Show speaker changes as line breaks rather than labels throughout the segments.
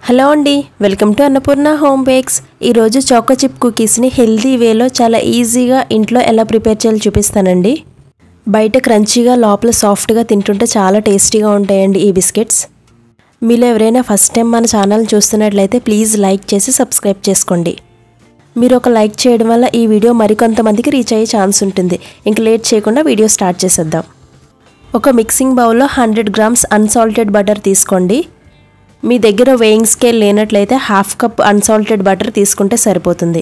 Hello అండి, welcome to Annapurna home bakes. ఈరోజు choco chip కుకీస్ని healthy వేలో చాలా ఈజీగా ఇంట్లో ఎలా ప్రిపేర్ చేయాలో చూపిస్తానండి. బయట క్రంచీగా లోపల సాఫ్ట్గా తింటుంటే చాలా టేస్టీగా ఉంటాయండి ఈ బిస్కెట్స్. మీలో ఎవరైనా ఫస్ట్ టైం మన ఛానల్ చూస్తున్నట్లయితే ప్లీజ్ లైక్ చేసి సబ్స్క్రైబ్ చేసుకోండి. మీరు ఒక లైక్ చేయడం వల్ల ఈ వీడియో మరికొంతమందికి రీచ్ అయ్యే ఛాన్స్ ఉంటుంది. ఇంక లేట్ చేయకుండా వీడియో స్టార్ట్ చేసేద్దాం. ఒక మిక్సింగ్ బౌల్లో 100 గ్రామ్స్ అన్సాల్టెడ్ బటర్ తీసుకోండి. మీ దగ్గర వేయింగ్ స్కేల్ లేనట్లయితే 1/2 కప్ అన్సాల్టెడ్ బటర్ తీసుకుంటే సరిపోతుంది.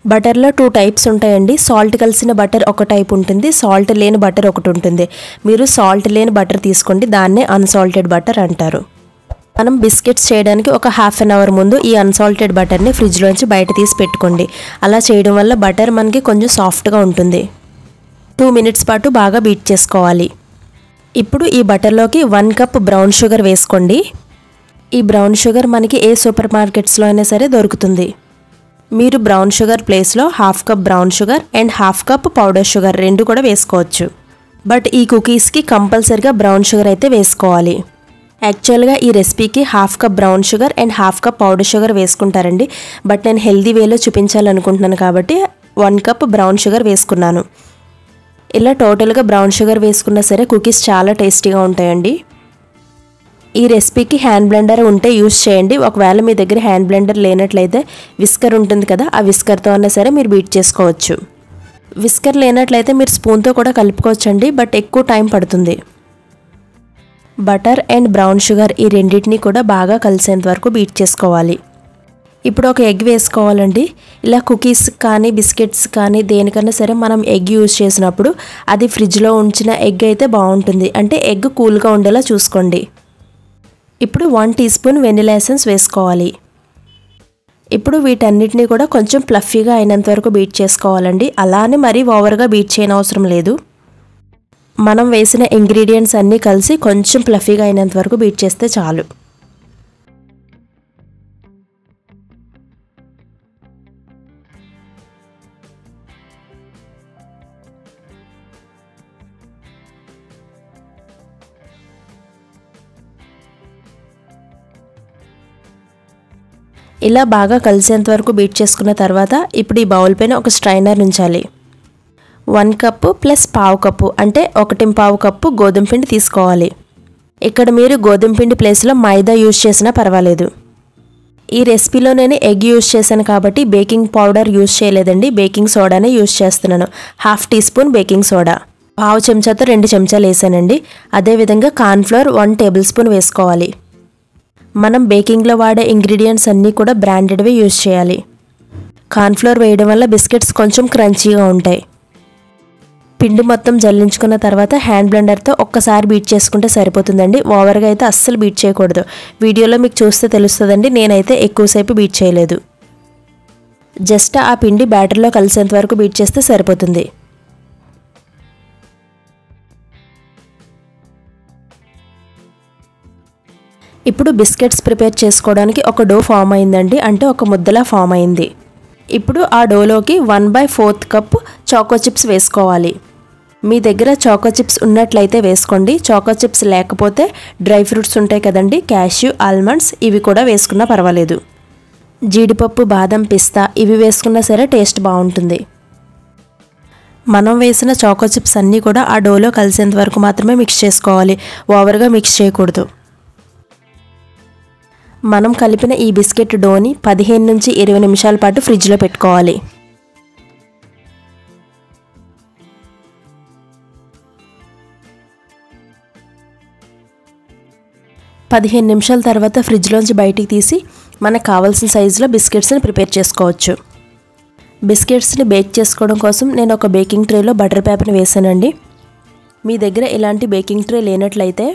బటర్లో 2 టైప్స్ ఉంటాయండి. సాల్ట్ కలిసిన బటర్ ఒక టైప్ ఉంటుంది, సాల్ట్ లేని బటర్ ఒకటి ఉంటుంది. మీరు సాల్ట్ లేని బటర్ తీసుకోండి, దాన్నే అన్సాల్టెడ్ బటర్ అంటారు. మనం బిస్కెట్స్ చేయడానికి ఒక 1/2 అవర్ ముందు ఈ అన్సాల్టెడ్ బటర్ని ఫ్రిడ్జ్లోంచి బయట తీసి పెట్టుకోండి. అలా చేయడం వల్ల బటర్ మనకి కొంచెం సాఫ్ట్గా ఉంటుంది. 2 మినిట్స్ పాటు బాగా బీట్ చేసుకోవాలి. ఇప్పుడు ఈ బటర్లోకి 1 కప్ బ్రౌన్ షుగర్ వేసుకోండి. ఈ బ్రౌన్ షుగర్ మనకి ఏ సూపర్ మార్కెట్స్లో అయినా సరే దొరుకుతుంది. మీరు బ్రౌన్ షుగర్ ప్లేస్లో 1/2 cup brown sugar and 1/2 cup powder sugar రెండు కూడా వేసుకోవచ్చు. బట్ ఈ కుకీస్కి కంపల్సరిగా బ్రౌన్ షుగర్ అయితే వేసుకోవాలి. యాక్చువల్గా ఈ రెసిపీకి 1/2 cup brown sugar and 1/2 cup powder sugar వేసుకుంటారండి. బట్ నేను హెల్దీ వేలో చూపించాలనుకుంటున్నాను కాబట్టి 1 కప్ బ్రౌన్ షుగర్ వేసుకున్నాను. ఇలా టోటల్గా బ్రౌన్ షుగర్ వేసుకున్నా సరే కుకీస్ చాలా టేస్టీగా ఉంటాయండి. ఈ రెసిపీకి హ్యాండ్ బ్లెండర్ ఉంటే యూస్ చేయండి. ఒకవేళ మీ దగ్గర హ్యాండ్ బ్లెండర్ లేనట్లయితే విస్కర్ ఉంటుంది కదా, ఆ విస్కర్తో అయినా సరే మీరు బీట్ చేసుకోవచ్చు. విస్కర్ లేనట్లయితే మీరు స్పూన్తో కూడా కలుపుకోవచ్చండి, బట్ ఎక్కువ టైం పడుతుంది. బటర్ అండ్ బ్రౌన్ షుగర్ ఈ రెండింటినీ కూడా బాగా కలిసేంత వరకు బీట్ చేసుకోవాలి. ఇప్పుడు ఒక ఎగ్ వేసుకోవాలండి. ఇలా కుకీస్ కానీ బిస్కెట్స్ కానీ దేనికన్నా సరే మనం ఎగ్ యూజ్ చేసినప్పుడు అది ఫ్రిడ్జ్లో ఉంచిన ఎగ్ అయితే బాగుంటుంది. అంటే ఎగ్ కూల్గా ఉండేలా చూసుకోండి. ఇప్పుడు 1 టీ స్పూన్ వెనిలా ఎసెన్స్ వేసుకోవాలి. ఇప్పుడు వీటన్నిటిని కూడా కొంచెం ఫ్లఫీగా అయినంత వరకు బీట్ చేసుకోవాలండి. అలానే మరీ ఓవర్గా బీట్ చేయనవసరం లేదు. మనం వేసిన ఇంగ్రీడియంట్స్ అన్నీ కలిసి కొంచెం ఫ్లఫీగా అయినంత వరకు బీట్ చేస్తే చాలు. ఇలా బాగా కలిసేంత వరకు బీట్ చేసుకున్న తర్వాత ఇప్పుడు ఈ బౌల్ పైన ఒక స్ట్రైనర్ ఉంచాలి. 1 కప్పు ప్లస్ 1/2 కప్పు అంటే 1.5 కప్పు గోధుమ పిండి తీసుకోవాలి. ఇక్కడ మీరు గోధుమ పిండి ప్లేస్లో మైదా యూజ్ చేసినా పర్వాలేదు. ఈ రెసిపీలో నేను ఎగ్ యూజ్ చేశాను కాబట్టి బేకింగ్ పౌడర్ యూజ్ చేయలేదండి, బేకింగ్ సోడానే యూజ్ చేస్తున్నాను. 1/2 టీ స్పూన్ బేకింగ్ సోడా, 1/2 చెంచాతో 2 చెంచాలు వేసానండి. అదేవిధంగా కార్న్ఫ్లోర్ 1 టేబుల్ స్పూన్ వేసుకోవాలి. మనం బేకింగ్లో వాడే ఇంగ్రీడియంట్స్ అన్నీ కూడా బ్రాండెడ్వే యూజ్ చేయాలి. కార్న్ఫ్లోర్ వేయడం వల్ల బిస్కెట్స్ కొంచెం క్రంచీగా ఉంటాయి. పిండి మొత్తం జల్లించుకున్న తర్వాత హ్యాండ్ బ్లెండర్తో ఒక్కసారి బీట్ చేసుకుంటే సరిపోతుందండి. ఓవర్గా అయితే అస్సలు బీట్ చేయకూడదు. వీడియోలో మీకు చూస్తే తెలుస్తుందండి, నేనైతే ఎక్కువసేపు బీట్ చేయలేదు. జస్ట్ ఆ పిండి బ్యాటర్లో కలిసేంత వరకు బీట్ చేస్తే సరిపోతుంది. ఇప్పుడు బిస్కెట్స్ ప్రిపేర్ చేసుకోవడానికి ఒక డో ఫామ్ అయిందండి, అంటే ఒక ముద్దలా ఫామ్ అయింది. ఇప్పుడు ఆ డోలోకి 1/4 కప్ చాకో చిప్స్ వేసుకోవాలి. మీ దగ్గర చాకో చిప్స్ ఉన్నట్లయితే వేసుకోండి. చాకో చిప్స్ లేకపోతే డ్రై ఫ్రూట్స్ ఉంటాయి కదండి, క్యాష్యూ, ఆల్మండ్స్, ఇవి కూడా వేసుకున్నా పర్వాలేదు. జీడిపప్పు, బాదం, పిస్తా ఇవి వేసుకున్నా సరే టేస్ట్ బాగుంటుంది. మనం వేసిన చాకో చిప్స్ అన్నీ కూడా ఆ డోలో కలిసేంత వరకు మాత్రమే మిక్స్ చేసుకోవాలి, ఓవర్గా మిక్స్ చేయకూడదు. మనం కలిపిన ఈ బిస్కెట్ డోని 15 నుంచి 20 నిమిషాల పాటు ఫ్రిడ్జ్లో పెట్టుకోవాలి. పదిహేను నిమిషాల తర్వాత ఫ్రిడ్జ్లోంచి బయటికి తీసి మనకు కావాల్సిన సైజులో బిస్కెట్స్ని ప్రిపేర్ చేసుకోవచ్చు. బిస్కెట్స్ని బేక్ చేసుకోవడం కోసం నేను ఒక బేకింగ్ ట్రేలో బటర్ పేపర్ని వేసానండి. మీ దగ్గర ఇలాంటి బేకింగ్ ట్రే లేనట్లయితే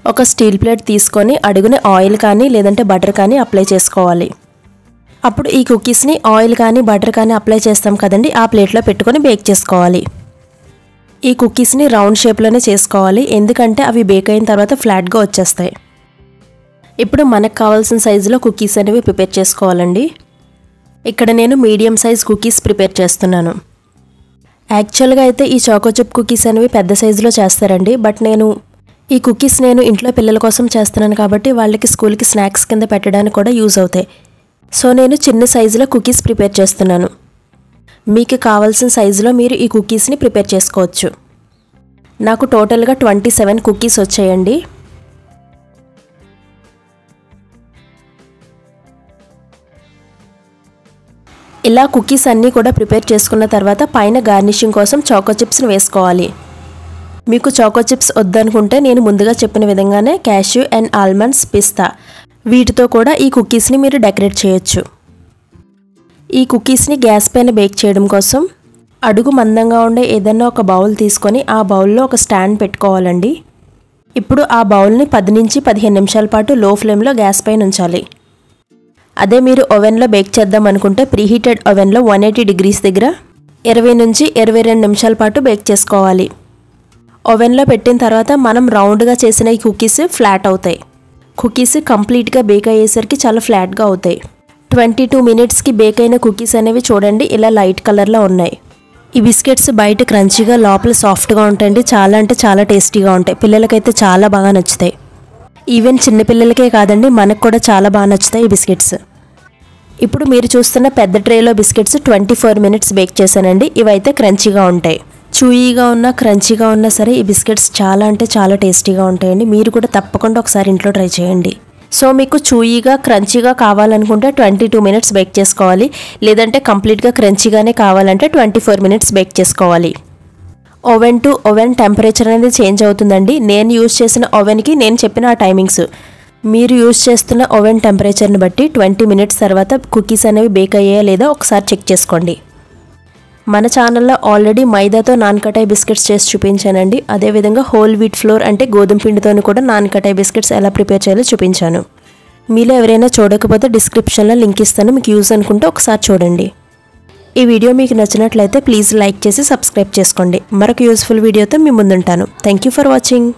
ఒక స్టీల్ ప్లేట్ తీసుకొని అడుగున ఆయిల్ కానీ లేదంటే బటర్ కానీ అప్లై చేసుకోవాలి. అప్పుడు ఈ కుకీస్ని ఆయిల్ కానీ బటర్ కానీ అప్లై చేస్తాం కదండి, ఆ ప్లేట్లో పెట్టుకొని బేక్ చేసుకోవాలి. ఈ కుకీస్ని రౌండ్ షేప్లోనే చేసుకోవాలి, ఎందుకంటే అవి బేక్ అయిన తర్వాత ఫ్లాట్గా వచ్చేస్తాయి. ఇప్పుడు మనకు కావాల్సిన సైజులో కుకీస్ అనేవి ప్రిపేర్ చేసుకోవాలండి. ఇక్కడ నేను మీడియం సైజ్ కుకీస్ ప్రిపేర్ చేస్తున్నాను. యాక్చువల్గా అయితే ఈ చాకో చిప్ కుకీస్ అనేవి పెద్ద సైజులో చేస్తారండి, బట్ నేను ఈ కుకీస్ నేను ఇంట్లో పిల్లల కోసం చేస్తున్నాను కాబట్టి వాళ్ళకి స్కూల్కి స్నాక్స్ కింద పెట్టడానికి కూడా యూజ్ అవుతాయి. సో నేను చిన్న సైజులో కుకీస్ ప్రిపేర్ చేస్తున్నాను. మీకు కావాల్సిన సైజులో మీరు ఈ కుకీస్ని ప్రిపేర్ చేసుకోవచ్చు. నాకు టోటల్గా 27 కుకీస్ వచ్చాయండి. ఇలా కుకీస్ అన్నీ కూడా ప్రిపేర్ చేసుకున్న తర్వాత పైన గార్నిషింగ్ కోసం చాకో చిప్స్ని వేసుకోవాలి. మీకు చాకో చిప్స్ వద్దనుకుంటే నేను ముందుగా చెప్పిన విధంగానే క్యాష్యూ అండ్ ఆల్మండ్స్, పిస్తా వీటితో కూడా ఈ కుకీస్ని మీరు డెకరేట్ చేయొచ్చు. ఈ కుకీస్ని గ్యాస్ పైన బేక్ చేయడం కోసం అడుగు మందంగా ఉండే ఏదైనా ఒక బౌల్ తీసుకొని ఆ బౌల్లో ఒక స్టాండ్ పెట్టుకోవాలండి. ఇప్పుడు ఆ బౌల్ని 10 నుంచి 15 నిమిషాల పాటు లో ఫ్లేమ్లో గ్యాస్ పైన ఉంచాలి. అదే మీరు ఓవెన్లో బేక్ చేద్దాం అనుకుంటే ప్రీహీటెడ్ ఓవెన్లో 180 డిగ్రీస్ దగ్గర 20 నుంచి 22 నిమిషాల పాటు బేక్ చేసుకోవాలి. ఓవెన్లో పెట్టిన తర్వాత మనం రౌండ్గా చేసిన ఈ కుకీస్ ఫ్లాట్ అవుతాయి. కుకీస్ కంప్లీట్గా బేక్ అయ్యేసరికి చాలా ఫ్లాట్గా అవుతాయి. 22 మినిట్స్కి బేక్ అయిన కుకీస్ అనేవి చూడండి ఇలా లైట్ కలర్లో ఉన్నాయి. ఈ బిస్కెట్స్ బయట క్రంచీగా లోపల సాఫ్ట్గా ఉంటాయండి. చాలా అంటే చాలా టేస్టీగా ఉంటాయి. పిల్లలకైతే చాలా బాగా నచ్చుతాయి. ఈవెన్ చిన్నపిల్లలకే కాదండి, మనకు కూడా చాలా బాగా నచ్చుతాయి ఈ బిస్కెట్స్. ఇప్పుడు మీరు చూస్తున్న పెద్ద ట్రేలో బిస్కెట్స్ 24 మినిట్స్ బేక్ చేశానండి. ఇవైతే క్రంచీగా ఉంటాయి. చూయీగా ఉన్నా క్రంచీగా ఉన్నా సరే ఈ బిస్కెట్స్ చాలా అంటే చాలా టేస్టీగా ఉంటాయండి. మీరు కూడా తప్పకుండా ఒకసారి ఇంట్లో ట్రై చేయండి. సో మీకు చూయీగా క్రంచీగా కావాలనుకుంటే 22 మినిట్స్ బేక్ చేసుకోవాలి. లేదంటే కంప్లీట్గా క్రంచీగానే కావాలంటే 24 మినిట్స్ బేక్ చేసుకోవాలి. ఓవెన్ టు ఓవెన్ టెంపరేచర్ అనేది చేంజ్ అవుతుందండి. నేను యూజ్ చేసిన ఓవెన్కి నేను చెప్పిన ఆ టైమింగ్స్, మీరు యూజ్ చేస్తున్న ఓవెన్ టెంపరేచర్ని బట్టి 20 మినిట్స్ తర్వాత కుకీస్ అనేవి బేక్ అయ్యాయా లేదా ఒకసారి చెక్ చేసుకోండి. మన ఛానల్లో ఆల్రెడీ మైదాతో నాన్కటాయ్ బిస్కెట్స్ చేసి చూపించానండి. అదేవిధంగా హోల్ వీట్ ఫ్లోర్ అంటే గోధుమ పిండితో కూడా నాన్కటాయ్ బిస్కెట్స్ ఎలా ప్రిపేర్ చేయాలో చూపించాను. మీలో ఎవరైనా చూడకపోతే డిస్క్రిప్షన్లో లింక్ ఇస్తాను, మీకు యూజ్ అనుకుంటే ఒకసారి చూడండి. ఈ వీడియో మీకు నచ్చినట్లయితే ప్లీజ్ లైక్ చేసి సబ్స్క్రైబ్ చేసుకోండి. మరొక యూస్ఫుల్ వీడియోతో మీ ముందుంటాను. Thank you for watching.